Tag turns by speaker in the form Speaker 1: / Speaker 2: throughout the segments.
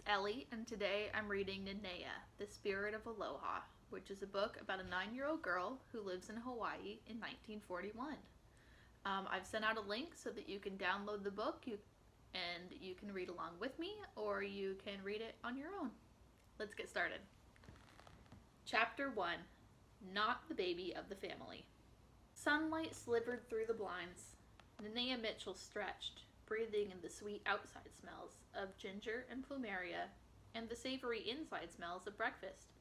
Speaker 1: Ellie, and today I'm reading Nanea, The Spirit of Aloha, which is a book about a 9-year-old girl who lives in Hawaii in 1941. I've sent out a link so that you can download the book and you can read along with me, or you can read it on your own. Let's get started. Chapter 1, Not the Baby of the Family. Sunlight slivered through the blinds. Nanea Mitchell stretched, breathing in the sweet outside smells of ginger and plumeria and the savory inside smells of breakfast.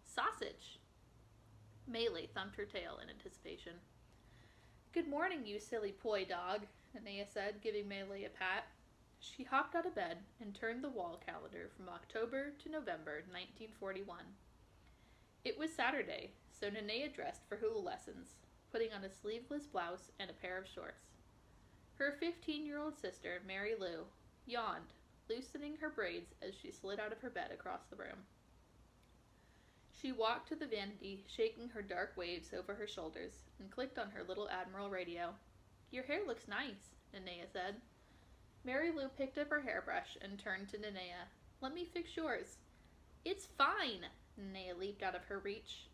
Speaker 1: Sausage! Melee thumped her tail in anticipation. Good morning, you silly poi dog, Nanea said, giving Melee a pat. She hopped out of bed and turned the wall calendar from October to November 1941. It was Saturday, so Nanea dressed for Hula lessons, putting on a sleeveless blouse and a pair of shorts. Her 15-year-old sister, Mary Lou, yawned, loosening her braids as she slid out of her bed across the room. She walked to the vanity, shaking her dark waves over her shoulders, and clicked on her little Admiral radio. Your hair looks nice, Nanea said. Mary Lou picked up her hairbrush and turned to Nanea. Let me fix yours. It's fine, Nanea leaped out of her reach.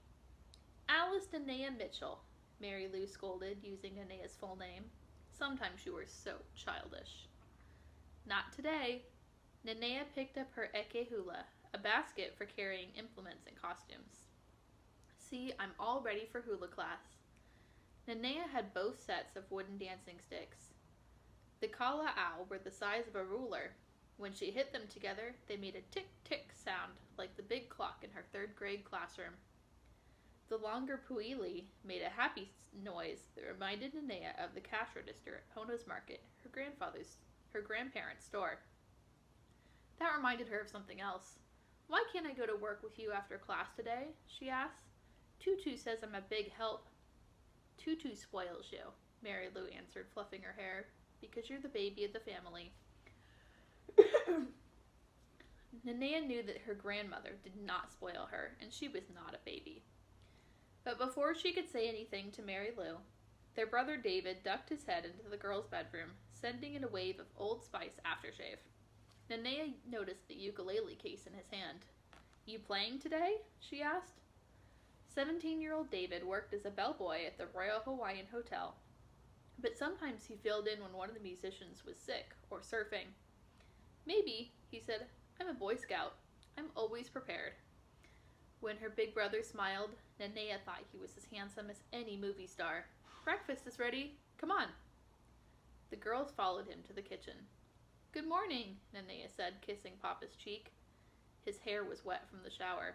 Speaker 1: Alice Nanea Mitchell, Mary Lou scolded, using Nanea's full name. Sometimes you were so childish. Not today. Nanea picked up her eke hula, a basket for carrying implements and costumes. See, I'm all ready for hula class. Nanea had both sets of wooden dancing sticks. The kala'au were the size of a ruler. When she hit them together, they made a tick-tick sound like the big clock in her third-grade classroom. The longer puili made a happy noise that reminded Nanea of the cash register at Pono's Market, her grandparents' store. That reminded her of something else. Why can't I go to work with you after class today? She asked. Tutu says I'm a big help. Tutu spoils you, Mary Lou answered, fluffing her hair, because you're the baby of the family. Nanea knew that her grandmother did not spoil her, and she was not a baby. But before she could say anything to Mary Lou, their brother David ducked his head into the girls' bedroom, sending in a wave of Old Spice aftershave. Nanea noticed the ukulele case in his hand. You playing today? She asked. 17-year-old David worked as a bellboy at the Royal Hawaiian Hotel, but sometimes he filled in when one of the musicians was sick or surfing. Maybe, he said. I'm a Boy Scout. I'm always prepared. When her big brother smiled, Nanea thought he was as handsome as any movie star. Breakfast is ready. Come on. The girls followed him to the kitchen. Good morning, Nanea said, kissing Papa's cheek. His hair was wet from the shower.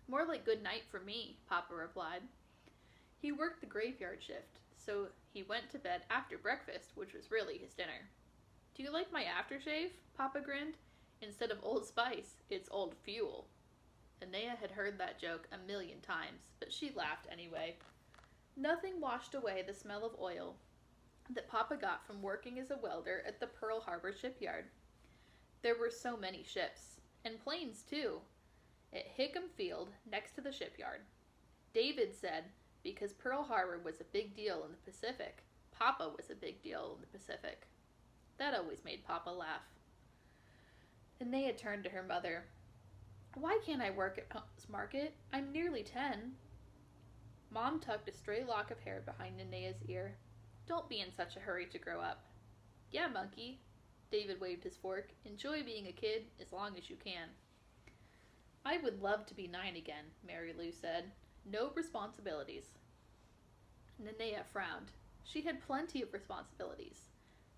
Speaker 1: More like good night for me, Papa replied. He worked the graveyard shift, so he went to bed after breakfast, which was really his dinner. Do you like my aftershave? Papa grinned. Instead of Old Spice, it's Old Fuel. Nanea had heard that joke a million times, but she laughed anyway. Nothing washed away the smell of oil that Papa got from working as a welder at the Pearl Harbor shipyard. There were so many ships, and planes too, at Hickam Field next to the shipyard. David said because Pearl Harbor was a big deal in the Pacific, Papa was a big deal in the Pacific. That always made Papa laugh. Nanea turned to her mother. Why can't I work at Pono's Market? I'm nearly 10. Mom tucked a stray lock of hair behind Nanea's ear. Don't be in such a hurry to grow up. Yeah, monkey. David waved his fork. Enjoy being a kid as long as you can. I would love to be 9 again, Mary Lou said. No responsibilities. Nanea frowned. She had plenty of responsibilities.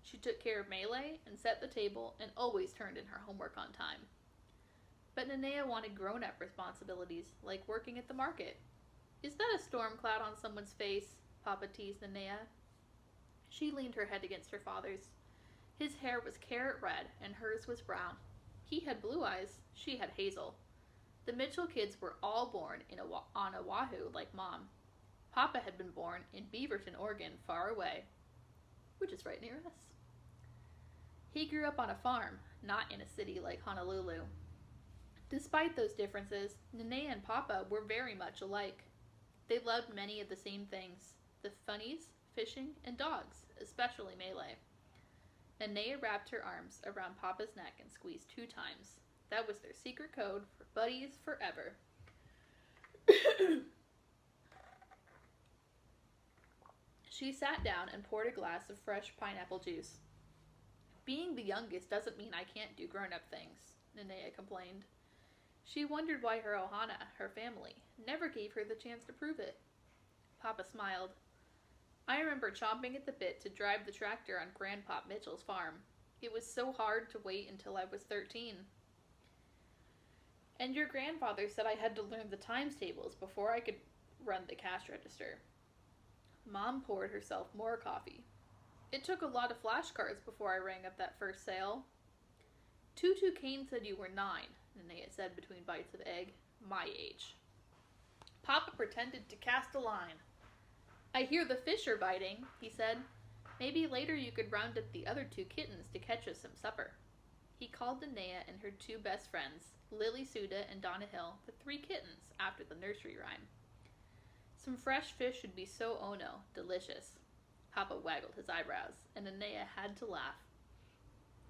Speaker 1: She took care of Melee and set the table and always turned in her homework on time. But Nanea wanted grown-up responsibilities, like working at the market. Is that a storm cloud on someone's face? Papa teased Nanea. She leaned her head against her father's. His hair was carrot red and hers was brown. He had blue eyes, she had hazel. The Mitchell kids were all born on Oahu like Mom. Papa had been born in Beaverton, Oregon, far away, which is right near us. He grew up on a farm, not in a city like Honolulu. Despite those differences, Nanea and Papa were very much alike. They loved many of the same things, the funnies, fishing, and dogs, especially Melee. Nanea wrapped her arms around Papa's neck and squeezed 2 times. That was their secret code for buddies forever. She sat down and poured a glass of fresh pineapple juice. Being the youngest doesn't mean I can't do grown-up things, Nanea complained. She wondered why her ohana, her family, never gave her the chance to prove it. Papa smiled. I remember chomping at the bit to drive the tractor on Grandpop Mitchell's farm. It was so hard to wait until I was 13. And your grandfather said I had to learn the times tables before I could run the cash register. Mom poured herself more coffee. It took a lot of flashcards before I rang up that first sale. Tutu Kane said you were 9, Nanea said between bites of egg. My age. Papa pretended to cast a line. I hear the fish are biting, he said. Maybe later you could round up the other 2 kittens to catch us some supper. He called Nanea and her 2 best friends, Lily Suda and Donna Hill, the 3 kittens after the nursery rhyme. Some fresh fish would be so ono, delicious. Papa waggled his eyebrows, and Nanea had to laugh.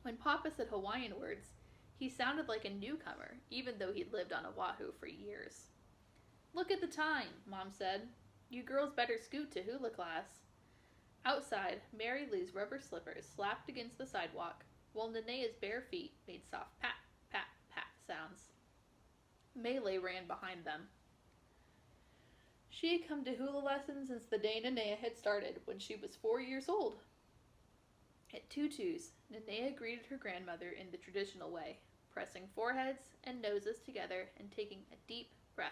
Speaker 1: When Papa said Hawaiian words, he sounded like a newcomer, even though he'd lived on Oahu for years. Look at the time, Mom said. You girls better scoot to hula class. Outside, Mary Lou's rubber slippers slapped against the sidewalk, while Nanea's bare feet made soft pat, pat, pat sounds. Melee ran behind them. She had come to hula lessons since the day Nanea had started, when she was 4 years old. At Tutu's, Nanea greeted her grandmother in the traditional way, pressing foreheads and noses together and taking a deep breath.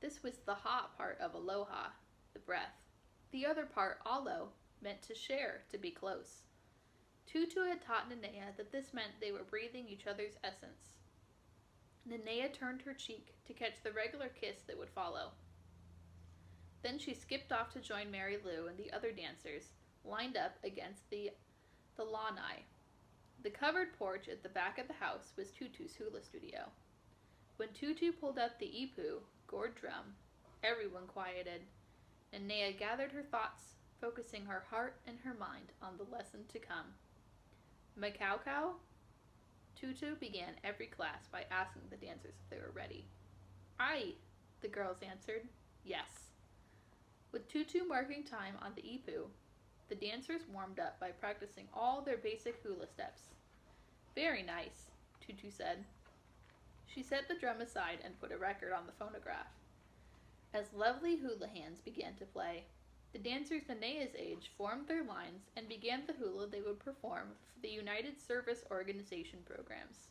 Speaker 1: This was the ha part of aloha, the breath. The other part, alo, meant to share, to be close. Tutu had taught Nanea that this meant they were breathing each other's essence. Nanea turned her cheek to catch the regular kiss that would follow. Then she skipped off to join Mary Lou and the other dancers, lined up against the lanai. The covered porch at the back of the house was Tutu's hula studio. When Tutu pulled up the ipu, gourd drum, everyone quieted. Nanea gathered her thoughts, focusing her heart and her mind on the lesson to come. Makau-kau? Tutu began every class by asking the dancers if they were ready. Aye, the girls answered. Yes. With Tutu marking time on the ipu, the dancers warmed up by practicing all their basic hula steps. Very nice, Tutu said. She set the drum aside and put a record on the phonograph. As lovely hula hands began to play, the dancers Nanea's age formed their lines and began the hula they would perform for the United Service Organization programs.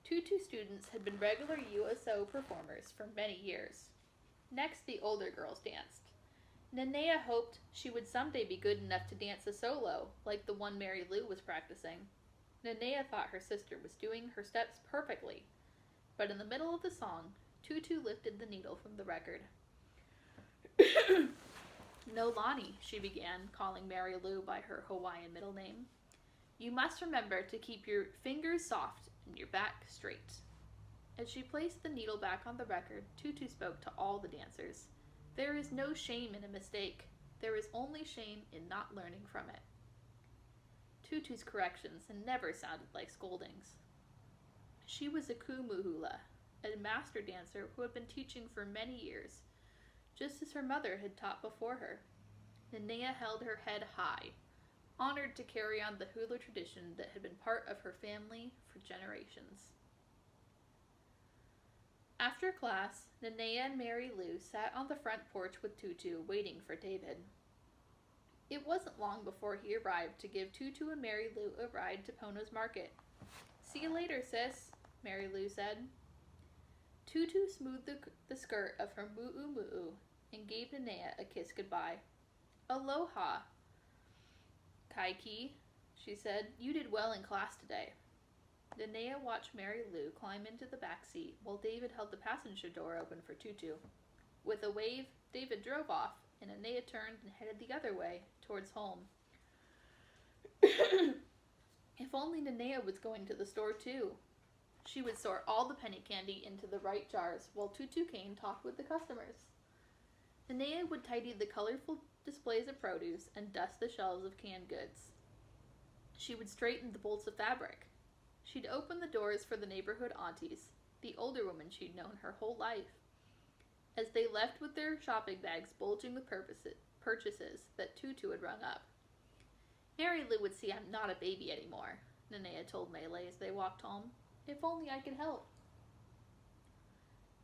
Speaker 1: Tutu students had been regular USO performers for many years. Next, the older girls danced. Nanea hoped she would someday be good enough to dance a solo, like the one Mary Lou was practicing. Nanea thought her sister was doing her steps perfectly, but in the middle of the song, Tutu lifted the needle from the record. No, Lonnie, she began, calling Mary Lou by her Hawaiian middle name. You must remember to keep your fingers soft and your back straight. As she placed the needle back on the record, Tutu spoke to all the dancers. There is no shame in a mistake. There is only shame in not learning from it. Tutu's corrections never sounded like scoldings. She was a kumu hula, a master dancer who had been teaching for many years, just as her mother had taught before her. Nanea held her head high, honored to carry on the hula tradition that had been part of her family for generations. After class, Nanea and Mary Lou sat on the front porch with Tutu, waiting for David. It wasn't long before he arrived to give Tutu and Mary Lou a ride to Pono's market. See you later, sis, Mary Lou said. Tutu smoothed the skirt of her mu'u and gave Nanea a kiss goodbye. Aloha, Kaiki, she said. You did well in class today. Nanea watched Mary Lou climb into the back seat while David held the passenger door open for Tutu. With a wave, David drove off, and Nanea turned and headed the other way, towards home. If only Nanea was going to the store too. She would sort all the penny candy into the right jars while Tutu Kane talked with the customers. Nanea would tidy the colorful displays of produce and dust the shelves of canned goods. She would straighten the bolts of fabric. She'd open the doors for the neighborhood aunties, the older women she'd known her whole life. As they left with their shopping bags bulging with purchases that Tutu had rung up. Mary Lou would see I'm not a baby anymore, Nanea told Melee as they walked home. If only I could help.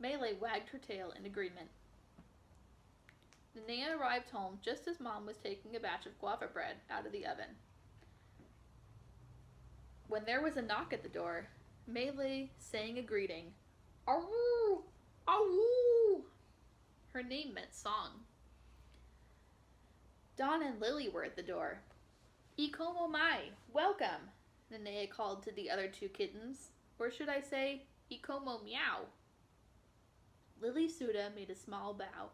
Speaker 1: Melee wagged her tail in agreement. Nanea arrived home just as Mom was taking a batch of guava bread out of the oven. When there was a knock at the door, Melee sang a greeting. Aroo! Aroo! Her name meant song. Dawn and Lily were at the door. Ikomo mai, welcome, Nanea called to the other two kittens. Or should I say, Ikomo meow. Lily Suda made a small bow.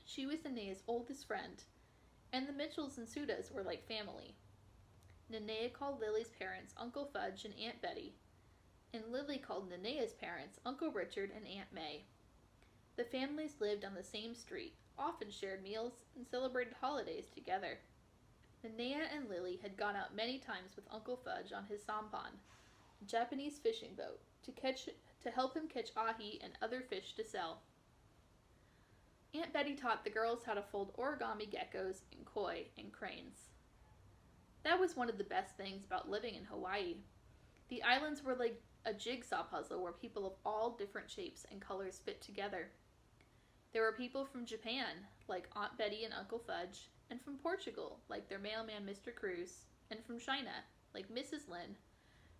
Speaker 1: She was Nanea's oldest friend, and the Mitchells and Sudas were like family. Nanea called Lily's parents Uncle Fudge and Aunt Betty, and Lily called Nanea's parents Uncle Richard and Aunt May. The families lived on the same street, often shared meals, and celebrated holidays together. Nanea and Lily had gone out many times with Uncle Fudge on his sampan, a Japanese fishing boat, to help him catch ahi and other fish to sell. Aunt Betty taught the girls how to fold origami geckos and koi and cranes. That was one of the best things about living in Hawaii. The islands were like a jigsaw puzzle where people of all different shapes and colors fit together. There were people from Japan, like Aunt Betty and Uncle Fudge, and from Portugal, like their mailman Mr. Cruz, and from China, like Mrs. Lin,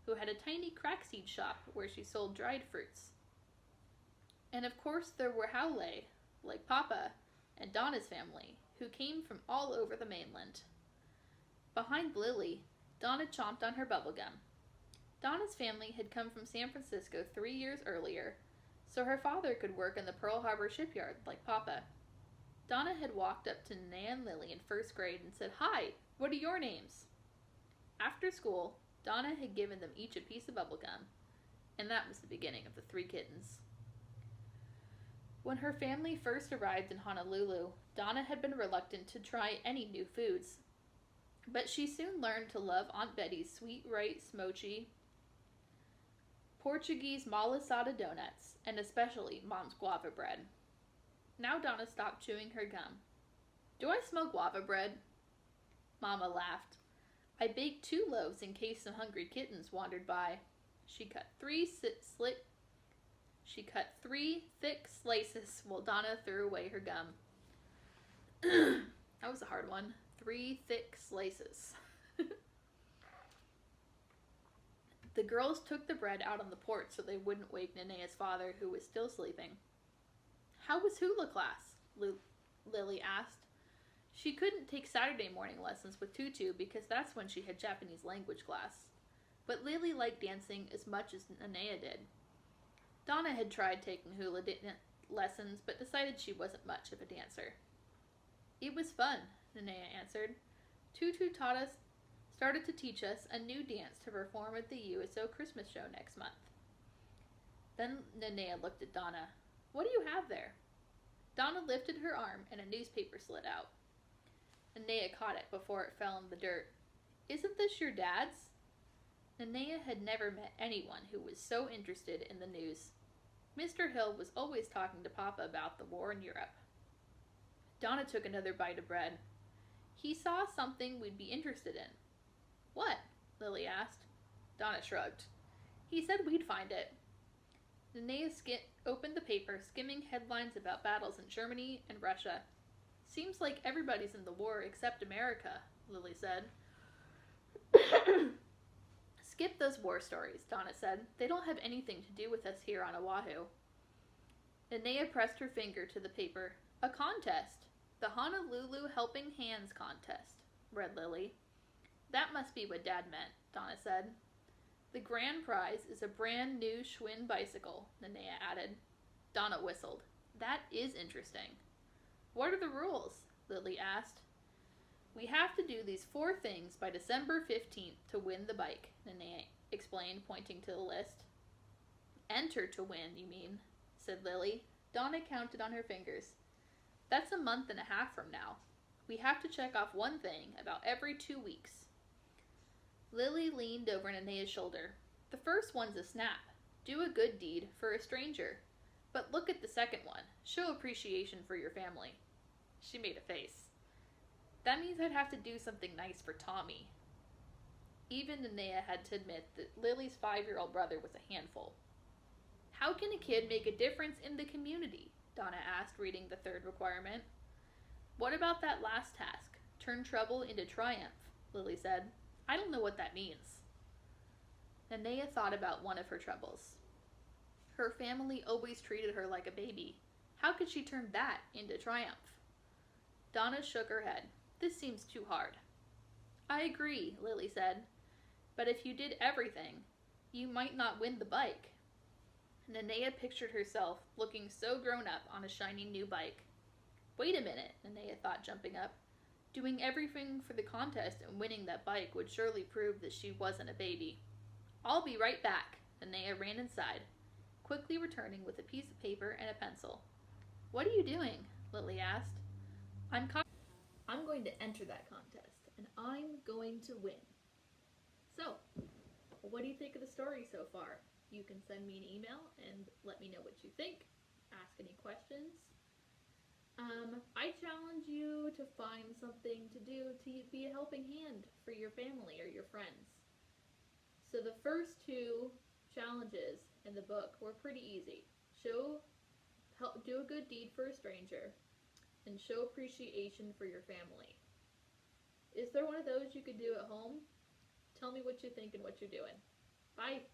Speaker 1: who had a tiny crack seed shop where she sold dried fruits. And of course there were Haole, like Papa and Donna's family, who came from all over the mainland. Behind Lily, Donna chomped on her bubblegum. Donna's family had come from San Francisco 3 years earlier, so her father could work in the Pearl Harbor shipyard like Papa. Donna had walked up to Nanea and Lily in first grade and said, "Hi, what are your names?" After school, Donna had given them each a piece of bubblegum, and that was the beginning of the three kittens. When her family first arrived in Honolulu, Donna had been reluctant to try any new foods. But she soon learned to love Aunt Betty's sweet rice mochi, Portuguese malasada donuts, and especially Mom's guava bread. Now Donna stopped chewing her gum. "Do I smell guava bread?" Mama laughed. "I baked 2 loaves in case some hungry kittens wandered by." She cut 3 thick slices while Donna threw away her gum. That was a hard one. 3 thick slices. The girls took the bread out on the porch so they wouldn't wake Nanea's father, who was still sleeping. "How was Hula class?" Lily asked. She couldn't take Saturday morning lessons with Tutu because that's when she had Japanese language class. But Lily liked dancing as much as Nanea did. Donna had tried taking hula lessons, but decided she wasn't much of a dancer. "It was fun," Nanea answered. "Tutu started to teach us a new dance to perform at the USO Christmas show next month." Then Nanea looked at Donna. "What do you have there?" Donna lifted her arm and a newspaper slid out. Nanea caught it before it fell in the dirt. "Isn't this your dad's?" Nanea had never met anyone who was so interested in the news. Mr. Hill was always talking to Papa about the war in Europe. Donna took another bite of bread. "He saw something we'd be interested in." "What?" Lily asked. Donna shrugged. "He said we'd find it." Nanea opened the paper, skimming headlines about battles in Germany and Russia. "Seems like everybody's in the war except America," Lily said. "Skip those war stories," Donna said. "They don't have anything to do with us here on Oahu." Nanea pressed her finger to the paper. "A contest. The Honolulu Helping Hands contest," read Lily. "That must be what Dad meant," Donna said. "The grand prize is a brand new Schwinn bicycle," Nanea added. Donna whistled. "That is interesting." "What are the rules?" Lily asked. "We have to do these 4 things by December 15th to win the bike," Nanea explained, pointing to the list. "Enter to win, you mean," said Lily. Donna counted on her fingers. That's a month and a half from now. We have to check off one thing about every 2 weeks. Lily leaned over Nanea's shoulder. The first one's a snap. Do a good deed for a stranger. But look at the second one. Show appreciation for your family. She made a face. That means I'd have to do something nice for Tommy. Even Nanea had to admit that Lily's 5-year-old brother was a handful. How can a kid make a difference in the community? Donna asked, reading the third requirement. What about that last task? Turn trouble into triumph, Lily said. I don't know what that means. Nanea thought about one of her troubles. Her family always treated her like a baby. How could she turn that into triumph? Donna shook her head. This seems too hard. I agree, Lily said. But if you did everything, you might not win the bike. Nanea pictured herself looking so grown up on a shiny new bike. Wait a minute, Nanea thought, jumping up. Doing everything for the contest and winning that bike would surely prove that she wasn't a baby. I'll be right back. Nanea ran inside, quickly returning with a piece of paper and a pencil. What are you doing? Lily asked. I'm going to enter that contest, and I'm going to win. So, what do you think of the story so far? You can send me an email and let me know what you think. Ask any questions. I challenge you to find something to do to be a helping hand for your family or your friends. So the first 2 challenges in the book were pretty easy. Do a good deed for a stranger, and show appreciation for your family. Is there one of those you could do at home? Tell me what you think and what you're doing. Bye.